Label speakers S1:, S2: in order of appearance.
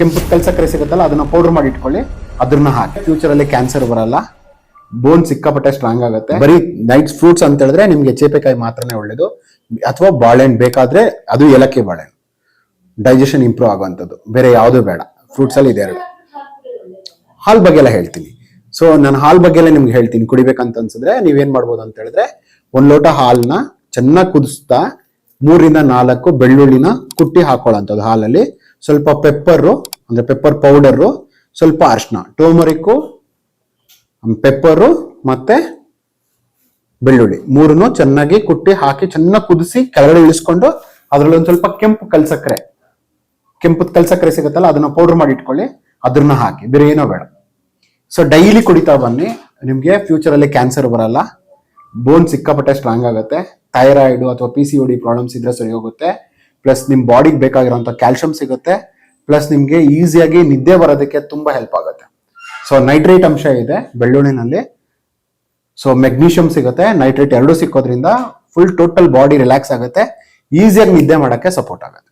S1: ಕೆಂಪು ಕಲ್ ಸಕ್ಕರೆ ಸಿಗುತ್ತಲ್ಲ ಅದನ್ನ ಪೌಡರ್ ಮಾಡಿ ಇಟ್ಕೊಳ್ಳಿ, ಅದನ್ನ ಹಾಕಿ. ಫ್ಯೂಚರ್ ಅಲ್ಲಿ ಕ್ಯಾನ್ಸರ್ ಬರಲ್ಲ, ಬೋನ್ ಸಿಕ್ಕಾಪಟ್ಟೆ ಸ್ಟ್ರಾಂಗ್ ಆಗುತ್ತೆ. ಬರೀ ನೈಟ್ಸ್ ಫ್ರೂಟ್ಸ್ ಅಂತ ಹೇಳಿದ್ರೆ ನಿಮ್ಗೆ ಚೇಪೆಕಾಯಿ ಮಾತ್ರನೇ ಒಳ್ಳೇದು, ಅಥವಾ ಬಾಳೆಹಣ್ಣು ಬೇಕಾದ್ರೆ ಅದು ಏಲಕ್ಕಿ ಬಾಳೆಹಣ್ಣು, ಡೈಜೆಷನ್ ಇಂಪ್ರೂವ್ ಆಗುವಂಥದ್ದು. ಬೇರೆ ಯಾವುದು ಬೇಡ, ಫ್ರೂಟ್ಸ್ ಅಲ್ಲಿ ಇದೆರಡು. ಹಾಲ್ ಬಗ್ಗೆ ಎಲ್ಲ ಹೇಳ್ತೀನಿ. ಸೊ ನಾನು ಹಾಲ್ ಬಗ್ಗೆ ಎಲ್ಲ ನಿಮ್ಗೆ ಹೇಳ್ತೀನಿ. ಕುಡಿಬೇಕಂತ ಅನ್ಸಿದ್ರೆ ನೀವೇನ್ ಮಾಡ್ಬೋದು ಅಂತ ಹೇಳಿದ್ರೆ, 1 ಲೋಟ ಹಾಲ್ನ ಚೆನ್ನಾಗಿ ಕುದಿಸ್ತಾ 3 ರಿಂದ 4 ಬೆಳ್ಳುಳ್ಳಿನ ಕುಟ್ಟಿ ಹಾಕೊಳ್ಳೋಂಥದ್ದು ಹಾಲಲ್ಲಿ. ಸ್ವಲ್ಪ ಪೆಪ್ಪರು ಅಂದ್ರೆ ಪೆಪ್ಪರ್ ಪೌಡರು, ಸ್ವಲ್ಪ ಅರಿಶಿನ, ಟೋಮರಿಕ್ಕು, ಪೆಪ್ಪರು ಮತ್ತೆ ಬೆಳ್ಳುಳ್ಳಿ 3 ಚೆನ್ನಾಗಿ ಕುಟ್ಟಿ ಹಾಕಿ ಚೆನ್ನಾಗಿ ಕುದಿಸಿ ಕೆಳಗಡೆ ಇಳಿಸ್ಕೊಂಡು ಅದ್ರಲ್ಲಿ ಒಂದ್ ಸ್ವಲ್ಪ ಕೆಂಪು ಕಲ್ಸಕ್ಕರೆ ಸಿಗುತ್ತಲ್ಲ ಅದನ್ನ ಪೌಡರ್ ಮಾಡಿ ಇಟ್ಕೊಳ್ಳಿ, ಅದನ್ನ ಹಾಕಿ. ಬೇರೆ ಏನೋ ಬೇಡ. ಸೊ ಡೈಲಿ ಕುಡಿತಾ ಬನ್ನಿ, ನಿಮ್ಗೆ ಫ್ಯೂಚರ್ ಅಲ್ಲಿ ಕ್ಯಾನ್ಸರ್ ಬರಲ್ಲ, ಬೋನ್ ಸಿಕ್ಕಾಪಟ್ಟೆ ಸ್ಟ್ರಾಂಗ್ ಆಗುತ್ತೆ, ಥೈರಾಯ್ಡ್ ಅಥವಾ PCOD ಪ್ರಾಬ್ಲಮ್ಸ್ ಇದ್ರೆ ಸರಿ ಹೋಗುತ್ತೆ, ಪ್ಲಸ್ ನಿಮ್ ಬಾಡಿಗೆ ಬೇಕಾಗಿರುವಂತ ಕ್ಯಾಲ್ಸಿಯಂ ಸಿಗುತ್ತೆ, ಪ್ಲಸ್ ನಿಮ್ಗೆ ಈಸಿಯಾಗಿ ನಿದ್ದೆ ಬರೋದಕ್ಕೆ ತುಂಬಾ ಹೆಲ್ಪ್ ಆಗುತ್ತೆ. ಸೊ ನೈಟ್ರೇಟ್ ಅಂಶ ಇದೆ ಬೆಳ್ಳುಳ್ಳಿನಲ್ಲಿ, ಸೊ ಮೆಗ್ನೀಷಿಯಂ ಸಿಗುತ್ತೆ, ನೈಟ್ರೇಟ್ ಎರಡೂ ಸಿಕ್ಕೋದ್ರಿಂದ ಫುಲ್ ಟೋಟಲ್ ಬಾಡಿ ರಿಲ್ಯಾಕ್ಸ್ ಆಗುತ್ತೆ, ಈಸಿಯಾಗಿ ನಿದ್ದೆ ಮಾಡಕ್ಕೆ ಸಪೋರ್ಟ್ ಆಗುತ್ತೆ.